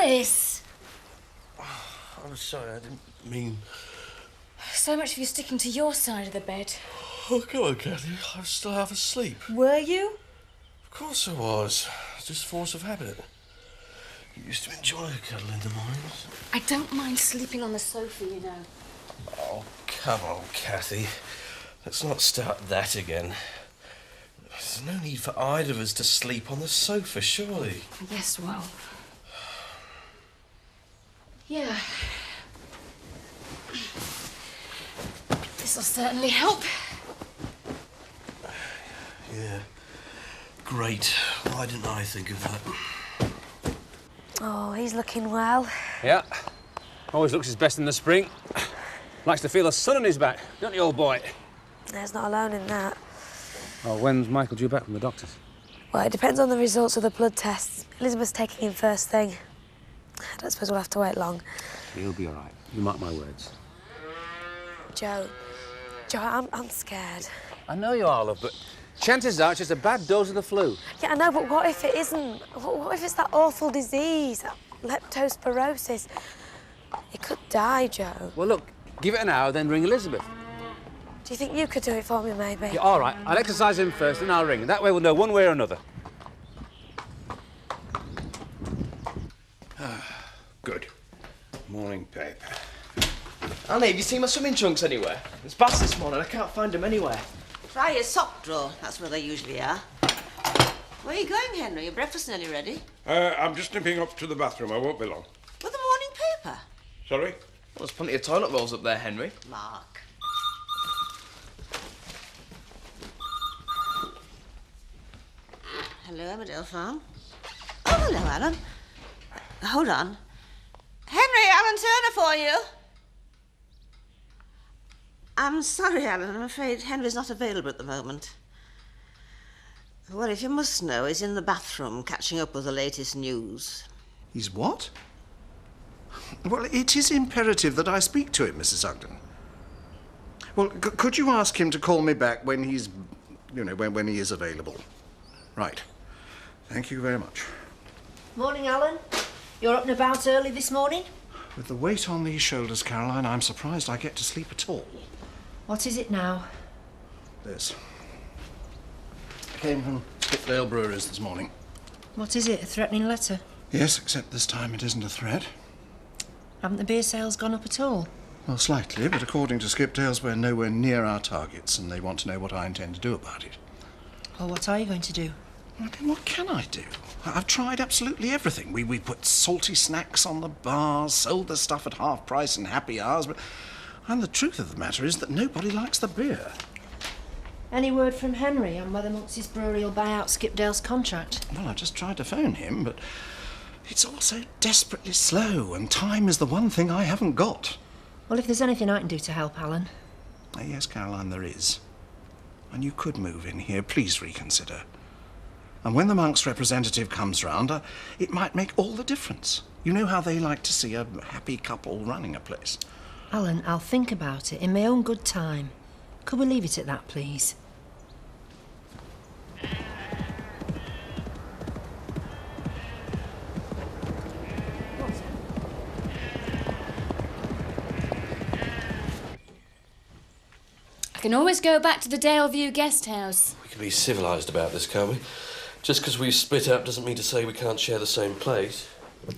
Chris! I'm sorry, I didn't mean... So much for you sticking to your side of the bed. Oh, come on, Cathy. I was still half asleep. Were you? Of course I was. Just force of habit. You used to enjoy a cuddle in the mornings. I don't mind sleeping on the sofa, you know. Oh, come on, Cathy. Let's not start that again. There's no need for either of us to sleep on the sofa, surely. Yes, well... Yeah. This'll certainly help. Yeah. Great. Why didn't I think of that? Oh, he's looking well. Yeah. Always looks his best in the spring. Likes to feel the sun on his back, don't you, old boy? There's not alone in that. Oh, when's Michael due back from the doctors? Well, it depends on the results of the blood tests. Elizabeth's taking him first thing. I don't suppose we'll have to wait long. He'll be all right. You mark my words. Joe, I'm scared. I know you are, love, but chances are it's just a bad dose of the flu. Yeah, I know, but what if it isn't? What if it's that awful disease, that leptospirosis? He could die, Joe. Well, look, give it an hour, then ring Elizabeth. Do you think you could do it for me, maybe? Yeah, all right. I'll exercise him first, then I'll ring. That way we'll know one way or another. Good. Morning, Pip. Annie, have you seen my swimming trunks anywhere? It's baths this morning. I can't find them anywhere. Try your sock drawer. That's where they usually are. Where are you going, Henry? Your breakfast nearly ready. I'm just nipping up to the bathroom. I won't be long. With the morning paper? Sorry? Well, there's plenty of toilet rolls up there, Henry. Mark. Hello, Emmerdale Farm. Oh, hello, Alan. Hold on. Henry, Alan Turner for you. I'm sorry, Alan. I'm afraid Henry's not available at the moment. Well, if you must know, he's in the bathroom catching up with the latest news. He's what? Well, it is imperative that I speak to him, Mrs. Ogden. Well, could you ask him to call me back when he's, when he is available? Right. Thank you very much. Morning, Alan. You're up and about early this morning? With the weight on these shoulders, Caroline, I'm surprised I get to sleep at all. What is it now? This. I came from Emmerdale Breweries this morning. What is it, a threatening letter? Yes, except this time it isn't a threat. Haven't the beer sales gone up at all? Well, slightly, but according to Skipdale's, we're nowhere near our targets, and they want to know what I intend to do about it. Well, what are you going to do? Well, then what can I do? I've tried absolutely everything. We put salty snacks on the bars, sold the stuff at half price and happy hours, and the truth of the matter is that nobody likes the beer. Any word from Henry on whether Monks's Brewery will buy out Skipdale's contract? Well, I just tried to phone him, but it's all so desperately slow, and time is the one thing I haven't got. Well, if there's anything I can do to help, Alan. Yes, Caroline, there is. And you could move in here. Please reconsider. And when the Monks' representative comes round, it might make all the difference. You know how they like to see a happy couple running a place. Alan, I'll think about it in my own good time. Could we leave it at that, please? I can always go back to the Daleview guest house. We can be civilised about this, can't we? Just because we split up doesn't mean to say we can't share the same place.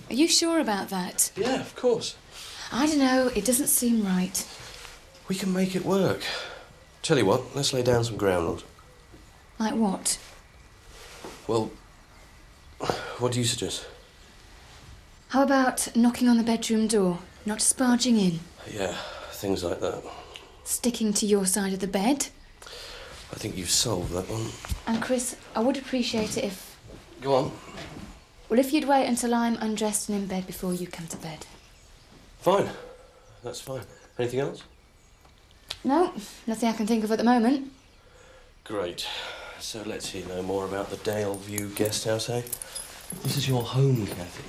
Are you sure about that? Yeah, of course. I don't know. It doesn't seem right. We can make it work. Tell you what, let's lay down some ground rules. Like what? Well, what do you suggest? How about knocking on the bedroom door, not just barging in? Yeah, things like that. Sticking to your side of the bed? I think you've solved that one. And Chris, I would appreciate it if... Go on. Well, if you'd wait until I'm undressed and in bed before you come to bed. Fine. That's fine. Anything else? No, nothing I can think of at the moment. Great. So let's hear no more about the Daleview guest house, eh? This is your home, Cathy.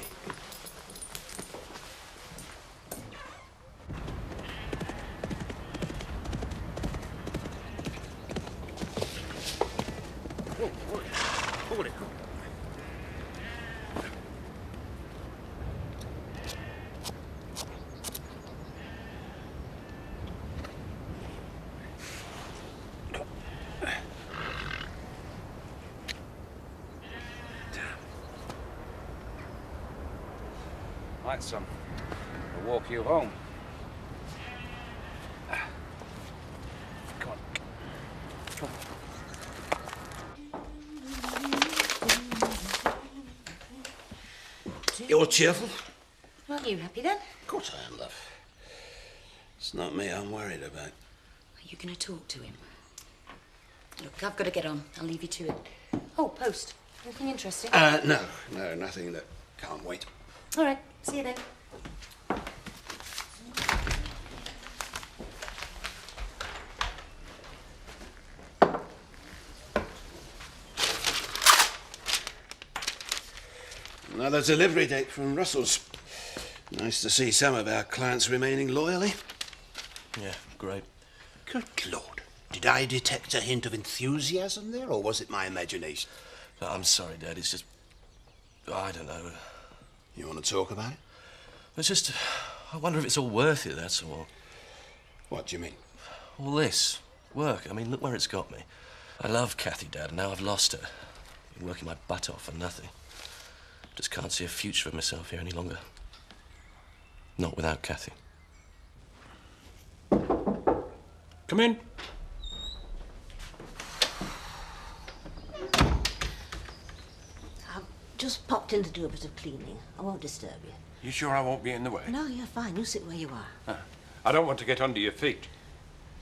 Like some. I'll walk you home. Come on. Come on. You're cheerful? Aren't you happy then? Of course I am, love. It's not me I'm worried about. Are you going to talk to him? Look, I've got to get on. I'll leave you to it. Oh, post. Anything interesting? No, nothing that can't wait. All right, see you then. Another delivery date from Russell's. Nice to see some of our clients remaining loyally. Yeah, great. Good Lord. Did I detect a hint of enthusiasm there, or was it my imagination? No, I'm sorry, Dad. It's just... I don't know. You want to talk about it? It's just... I wonder if it's all worth it, that's all. What do you mean? All this. Work. I mean, look where it's got me. I love Kathy, Dad, and now I've lost her. Been working my butt off for nothing. Just can't see a future for myself here any longer. Not without Kathy. Come in. I've just popped in to do a bit of cleaning. I won't disturb you. You sure I won't be in the way? No, you're fine. You sit where you are. I don't want to get under your feet.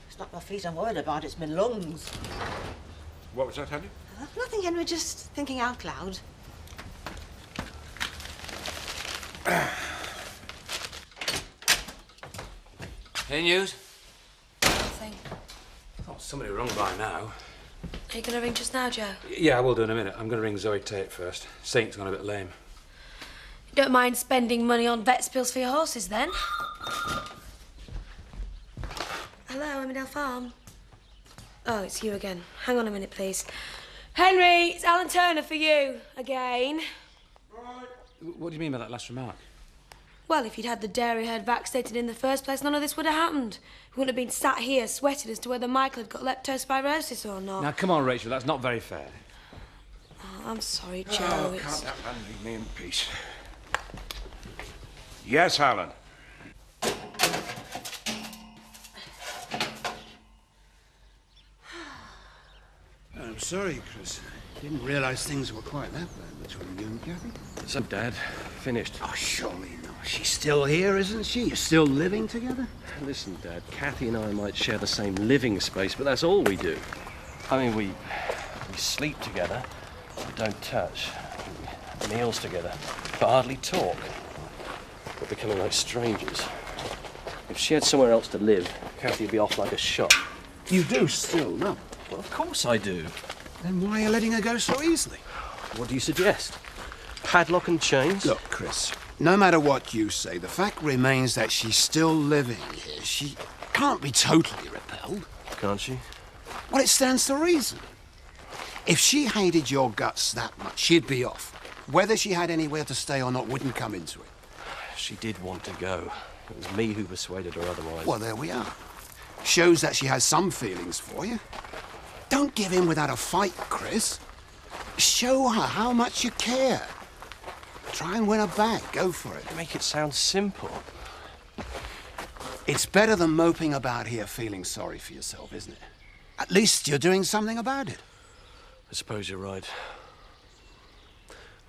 It's not my feet I'm worried about, it's my lungs. What was that, honey? Nothing, Henry, just thinking out loud. Any news? Nothing. Oh, somebody rung by now. Are you going to ring just now, Joe? Yeah, I will do in a minute. I'm going to ring Zoe Tate first. Saint's gone a bit lame. You don't mind spending money on vet's pills for your horses, then? Hello, Emmerdale Farm. Oh, it's you again. Hang on a minute, please. Henry, it's Alan Turner for you, again. What do you mean by that last remark? Well, if you'd had the dairy herd vaccinated in the first place, none of this would have happened. We wouldn't have been sat here sweating as to whether Michael had got leptospirosis or not. Now, come on, Rachel, that's not very fair. Oh, I'm sorry, Joe. Oh, it's... can't that man leave me in peace? Yes, Alan. I'm sorry, Chris. Didn't realise things were quite that bad between you and Kathy. So, Dad, finished. Oh, surely not. She's still here, isn't she? You're still living together? Listen, Dad, Kathy and I might share the same living space, but that's all we do. I mean, we sleep together, we don't touch. We have meals together, but hardly talk. We're becoming like strangers. If she had somewhere else to live, Kathy would be off like a shot. You do still love her? Well, of course I do. Then why are you letting her go so easily? What do you suggest? Padlock and chains? Look, Chris, no matter what you say, the fact remains that she's still living here. She can't be totally repelled. Can't she? Well, it stands to reason. If she hated your guts that much, she'd be off. Whether she had anywhere to stay or not wouldn't come into it. She did want to go. It was me who persuaded her otherwise. Well, there we are. Shows that she has some feelings for you. Don't give in without a fight, Chris. Show her how much you care. Try and win her back. Go for it. Make it sound simple. It's better than moping about here feeling sorry for yourself, isn't it? At least you're doing something about it. I suppose you're right.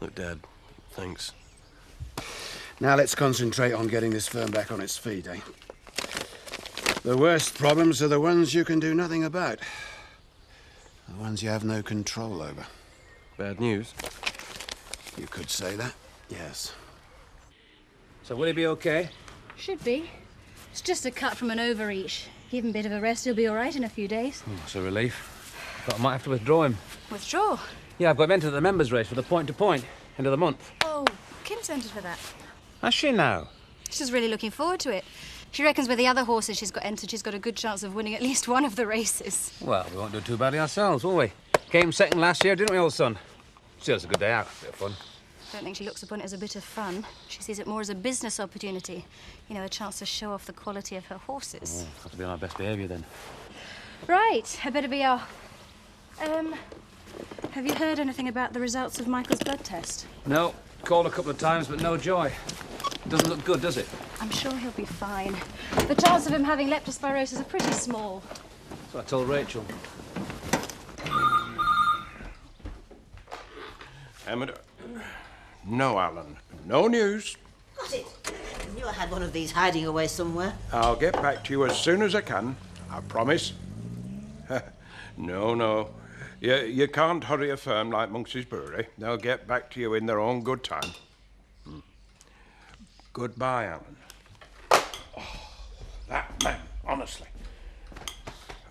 Look, Dad, thanks. Now let's concentrate on getting this firm back on its feet, eh? The worst problems are the ones you can do nothing about. The ones you have no control over. Bad news? You could say that, yes. So will he be okay? Should be. It's just a cut from an overreach. Give him a bit of a rest, he'll be all right in a few days. Oh, that's a relief. But I might have to withdraw him. Withdraw? Yeah, I've got him entered the members' race for the point-to-point, end of the month. Oh, Kim's entered for that. Has she now? She's really looking forward to it. She reckons with the other horses she's got entered, she's got a good chance of winning at least one of the races. Well, we won't do too badly ourselves, will we? Came second last year, didn't we, old son? Still, it's a good day out. Bit of fun. I don't think she looks upon it as a bit of fun. She sees it more as a business opportunity. You know, a chance to show off the quality of her horses. Oh, got to be on our best behaviour then. Right, I better be off. Have you heard anything about the results of Michael's blood test? No, Called a couple of times, but no joy. Doesn't look good, does it? I'm sure he'll be fine. The chance of him having leptospirosis are pretty small. So I told Rachel. Emmerdale. No, Alan. No news. Got it. I knew I had one of these hiding away somewhere. I'll get back to you as soon as I can. I promise. No. You can't hurry a firm like Monks's Brewery. They'll get back to you in their own good time. Goodbye, Alan. Oh, that man, honestly.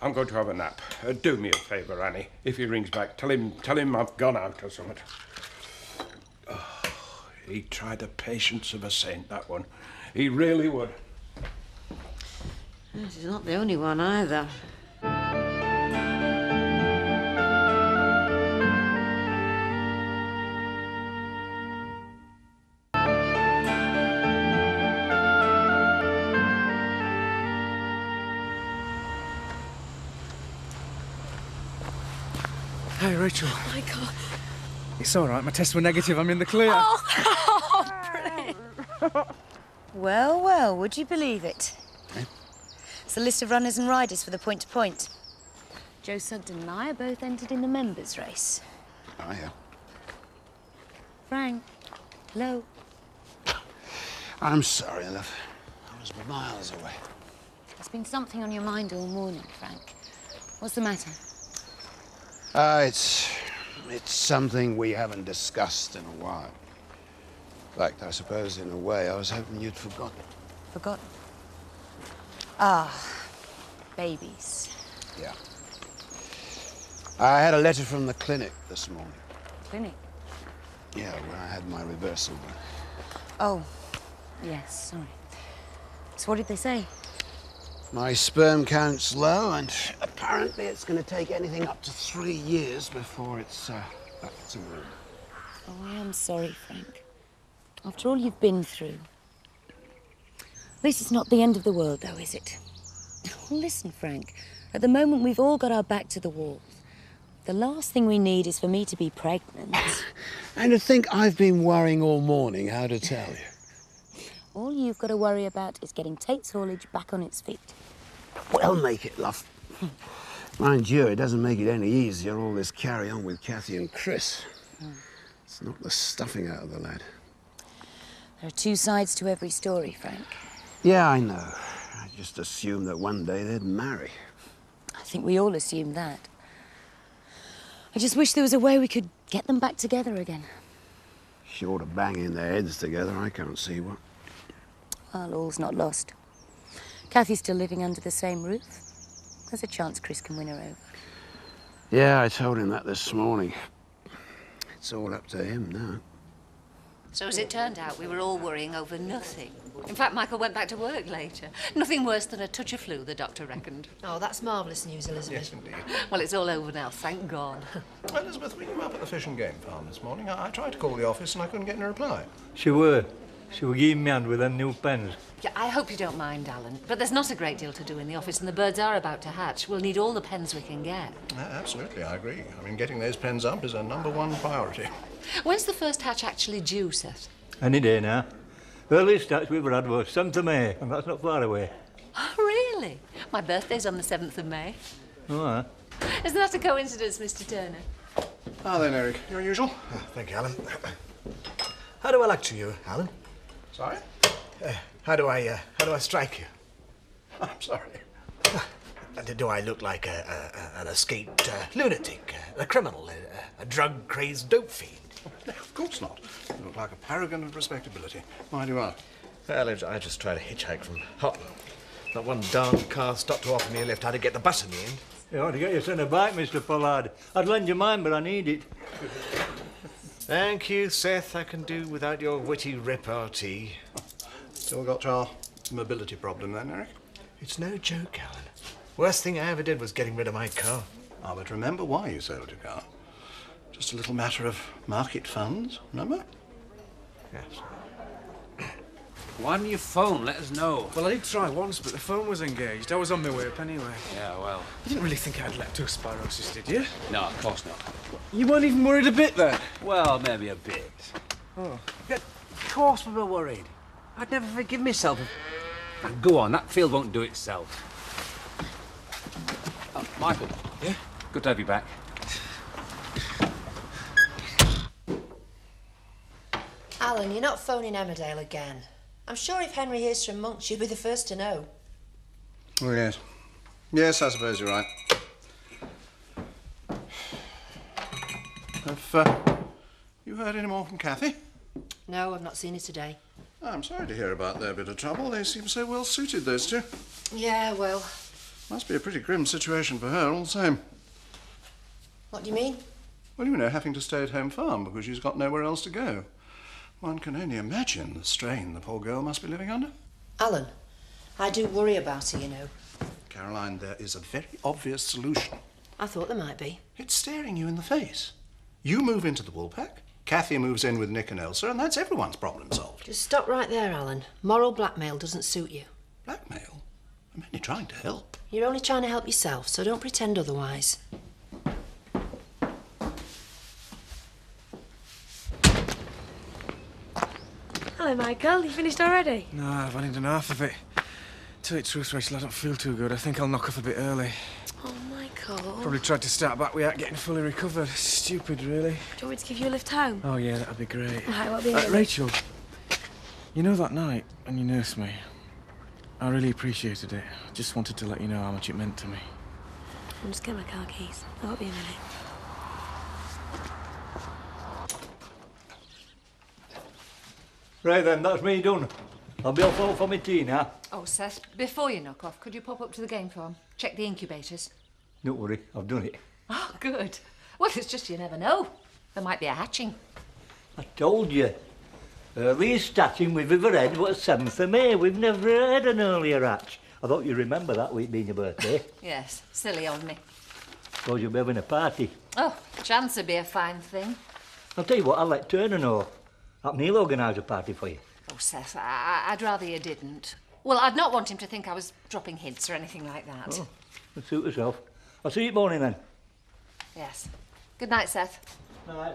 I'm going to have a nap. Do me a favour, Annie. If he rings back, tell him I've gone out or something. Oh, he tried the patience of a saint, that one. He really would. This is not the only one either. Hey, Rachel. Michael. It's all right. My tests were negative. I'm in the clear. Oh, brilliant. Well, would you believe it? It's a list of runners and riders for the point-to-point. Joe Sugden and I are both entered in the members' race. Oh, yeah. Frank, hello. I'm sorry, love. I was miles away. There's been something on your mind all morning, Frank. What's the matter? It's something we haven't discussed in a while. In fact, I suppose, in a way, I was hoping you'd forgotten. Forgotten? Ah, babies. Yeah. I had a letter from the clinic this morning. Clinic? Yeah, where I had my reversal done. Oh, yes, sorry. So what did they say? My sperm count's low, and apparently it's going to take anything up to 3 years before it's back to normal. Oh, I am sorry, Frank. After all you've been through. At least it's not the end of the world, though, is it? Listen, Frank, at the moment we've all got our back to the wall. The last thing we need is for me to be pregnant. And to think I've been worrying all morning how to tell you. All you've got to worry about is getting Tate's haulage back on its feet. Well, make it, love. Mind you, it doesn't make it any easier, all this carry on with Kathy and Chris. It's not the stuffing out of the lad. There are two sides to every story, Frank. Yeah, I know. I just assumed that one day they'd marry. I think we all assumed that. I just wish there was a way we could get them back together again. Short of banging their heads together, I can't see what. Well, all's not lost. Kathy's still living under the same roof. There's a chance Chris can win her over. Yeah, I told him that this morning. It's all up to him now. So as it turned out, we were all worrying over nothing. In fact, Michael went back to work later. Nothing worse than a touch of flu, the doctor reckoned. Oh, that's marvellous news, Elizabeth. Yes, indeed. Well, it's all over now, thank God. Elizabeth, were you up at the fish and game farm this morning? I tried to call the office and I couldn't get any reply. She were. She were giving me hand with them new pens. Yeah, I hope you don't mind, Alan, but there's not a great deal to do in the office and the birds are about to hatch. We'll need all the pens we can get. Absolutely, I agree. I mean, getting those pens up is a #1 priority. When's the first hatch actually due, Seth? Any day now. Earliest starts we ever had was 7th of May, and that's not far away. Oh, really? My birthday's on the 7th of May. Oh, Isn't that a coincidence, Mr. Turner? Ah, then, Eric, your usual. Thank you, Alan. How do I lecture you, Alan? Sorry? How do I strike you? I'm sorry. Do I look like an escaped lunatic, a criminal, a drug-crazed dope fiend? No, of course not. You look like a paragon of respectability. Why do you ask? Well, I just tried to hitchhike from Hutton. Not one darn car stopped to offer me a lift. I had to get the bus in the end. you ought to get your son a bike, Mr. Pollard. I'd lend you mine, but I need it. Thank you, Seth. I can do without your witty repartee. Still got your mobility problem then, Eric? It's no joke, Alan. Worst thing I ever did was getting rid of my car. Ah, but remember why you sold your car. Just a little matter of market funds, remember? Yes. Why didn't you phone? Let us know. Well, I did try once, but the phone was engaged. I was on my way up anyway. Yeah, well. You didn't really think I had leptospirosis, did you? No, of course not. You weren't even worried a bit then? Well, maybe a bit. Oh, of course we were worried. I'd never forgive myself. Now, go on, that field won't do itself. Oh, Michael. Yeah? Good to have you back. Alan, you're not phoning Emmerdale again. I'm sure if Henry hears from Monks, you'll be the first to know. Oh, yes. Yes, I suppose you're right. Have you heard any more from Kathy? No, I've not seen her today. Oh, I'm sorry to hear about their bit of trouble. They seem so well suited, those two. Yeah, well... Must be a pretty grim situation for her, all the same. What do you mean? Well, you know, having to stay at home farm because she's got nowhere else to go. One can only imagine the strain the poor girl must be living under. Alan, I do worry about her, you know. Caroline, there is a very obvious solution. I thought there might be. It's staring you in the face. You move into the wool pack, Kathy moves in with Nick and Elsa, and that's everyone's problem solved. Just stop right there, Alan. Moral blackmail doesn't suit you. Blackmail? I'm only trying to help. You're only trying to help yourself, so don't pretend otherwise. Hello, Michael. You finished already? No, I've only done half of it. Tell you the truth, Rachel, I don't feel too good. I think I'll knock off a bit early. Oh, Michael. Probably tried to start back without getting fully recovered. Stupid, really. Do you want me to give you a lift home? Oh, yeah, that'd be great. Right, what'll be in it? Rachel, you know that night when you nursed me? I really appreciated it. I just wanted to let you know how much it meant to me. I'll just get my car keys. I won't be a minute. Right then, that's me done. I'll be off home for my tea now. Oh, Seth, before you knock off, could you pop up to the game farm? Check the incubators. Don't worry, I've done it. Oh, good. Well, it's just you never know. There might be a hatching. I told you. Earliest hatching we've ever had was 7th of May. We've never had an earlier hatch. I thought you remember that week being your birthday. Yes, silly on me. Suppose you'll be having a party. Oh, chance would be a fine thing. I'll tell you what, I'll let Turner know. He'll organise a party for you. Oh, Seth, I'd rather you didn't. Well, I'd not want him to think I was dropping hints or anything like that. Oh, suit yourself. I'll see you in the morning then. Yes. Good night, Seth. All right.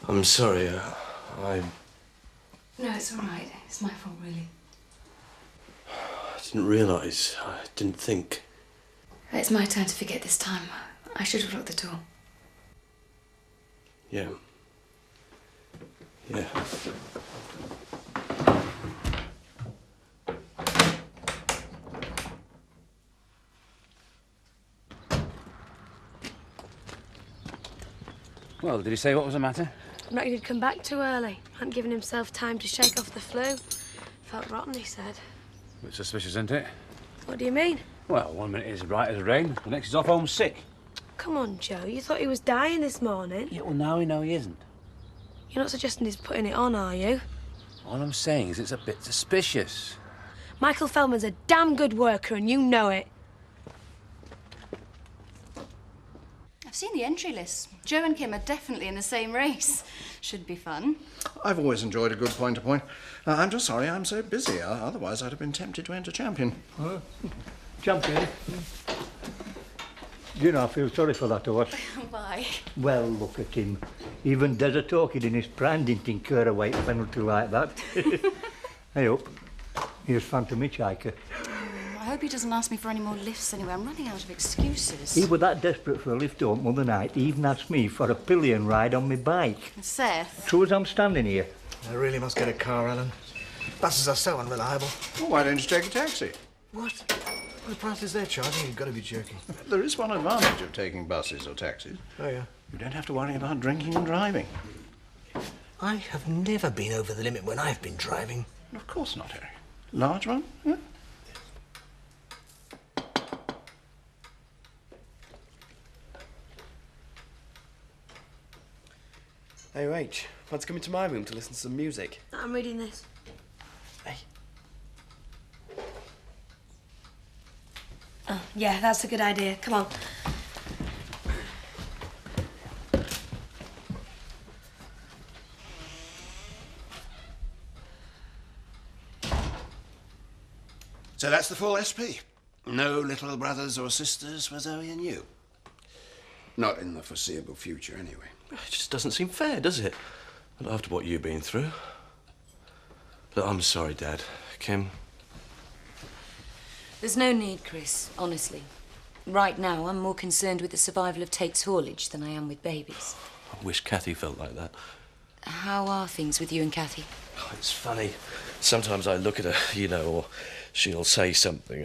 I'm sorry, No, it's all right. It's my fault, really. I didn't realise. I didn't think. It's my turn to forget this time. I should have locked the door. Yeah. Yeah. Well, did he say what was the matter? I'm not he'd come back too early. Hadn't given himself time to shake off the flu. Felt rotten, he said. A bit suspicious, isn't it? What do you mean? Well, 1 minute he's bright as rain, the next he's off home sick. Come on, Joe. You thought he was dying this morning. Yeah, well, now we know he isn't. You're not suggesting he's putting it on, are you? All I'm saying is it's a bit suspicious. Michael Feldman's a damn good worker, and you know it. I've seen the entry list. Joe and Kim are definitely in the same race. Should be fun. I've always enjoyed a good point-to-point. I'm just sorry I'm so busy. Otherwise, I'd have been tempted to enter champion. Champion? Do you know, I feel sorry for that horse. Why? Well, look at him. Even Desert Orchid in his prime didn't incur a weight penalty like that. Hey up. Here's Phantom Hitchhiker. I hope he doesn't ask me for any more lifts anyway. I'm running out of excuses. He was that desperate for a lift home the other night, he even asked me for a pillion ride on my bike. Seth? True as I'm standing here. I really must get a car, Alan. Buses are so unreliable. Well, why don't you take a taxi? What? What prices they're charging? You've got to be joking. There is one advantage of taking buses or taxis. Oh, yeah? You don't have to worry about drinking and driving. I have never been over the limit when I've been driving. Of course not, Harry. Large one? Yeah? Hey, Rach, why'd you come into my room to listen to some music? I'm reading this. Hey. Oh, yeah, that's a good idea. Come on. So that's the full SP. No little brothers or sisters for Zoe and you. Not in the foreseeable future, anyway. It just doesn't seem fair, does it? Not after what you've been through. Look, I'm sorry, Dad. Kim? There's no need, Chris, honestly. Right now, I'm more concerned with the survival of Tate's haulage than I am with babies. I wish Kathy felt like that. How are things with you and Kathy? Oh, it's funny. Sometimes I look at her, you know, or she'll say something,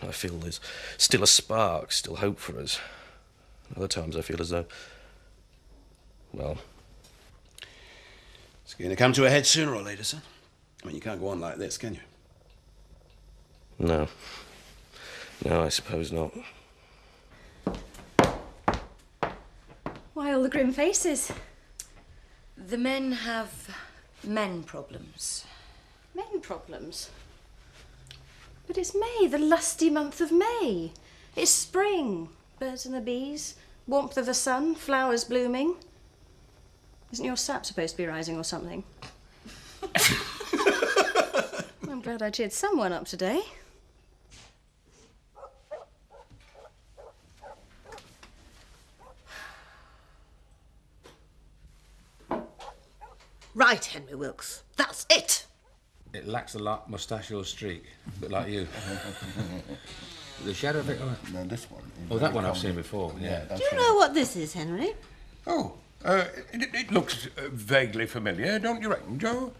and I feel there's still a spark, still hope for us. Other times I feel as though, well... It's going to come to a head sooner or later, son. I mean, you can't go on like this, can you? No. No, I suppose not. Why all the grim faces? The men have men problems. Men problems? But it's May, the lusty month of May. It's spring. Birds and the bees, warmth of the sun, flowers blooming. Isn't your sap supposed to be rising or something? I'm glad I cheered someone up today. Right, Henry Wilkes. That's it. It lacks the moustachial streak, a bit like you. The shadow of it? No, this one. Oh, that one I've seen before. Yeah. Do you know what this is, Henry? Oh, it looks vaguely familiar, don't you reckon, Joe?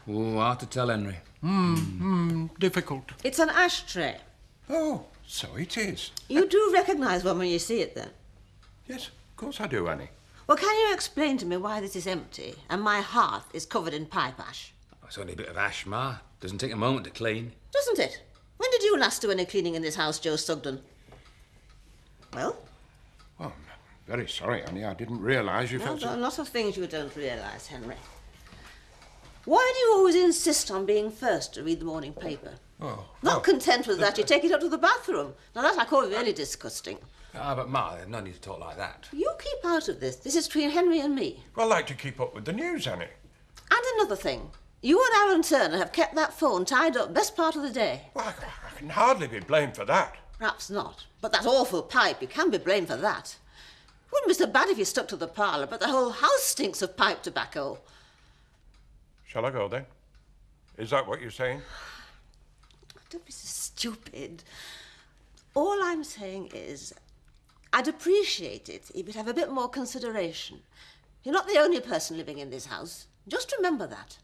Oh, hard to tell, Henry. Difficult. It's an ashtray. Oh, so it is. You do recognise one when you see it, then? Yes, of course I do, Annie. Well, can you explain to me why this is empty and my hearth is covered in pipe ash? It's only a bit of ash, Ma. Doesn't take a moment to clean. Doesn't it? When did you last do any cleaning in this house, Joe Sugden? Well? Well, I'm very sorry, Annie. I didn't realise you No, felt there are so... a lot of things you don't realise, Henry. Why do you always insist on being first to read the morning paper? Oh. Not content with that, you take it up to the bathroom. Now, that I call really disgusting. Ah, but Ma, there's no need to talk like that. You keep out of this. This is between Henry and me. Well, I like to keep up with the news, Annie. And another thing. You and Alan Turner have kept that phone tied up best part of the day. Well, I can hardly be blamed for that. Perhaps not. But that awful pipe, you can be blamed for that. It wouldn't be so bad if you stuck to the parlour, but the whole house stinks of pipe tobacco. Shall I go, then? Is that what you're saying? Don't be so stupid. All I'm saying is, I'd appreciate it if you'd have a bit more consideration. You're not the only person living in this house. Just remember that.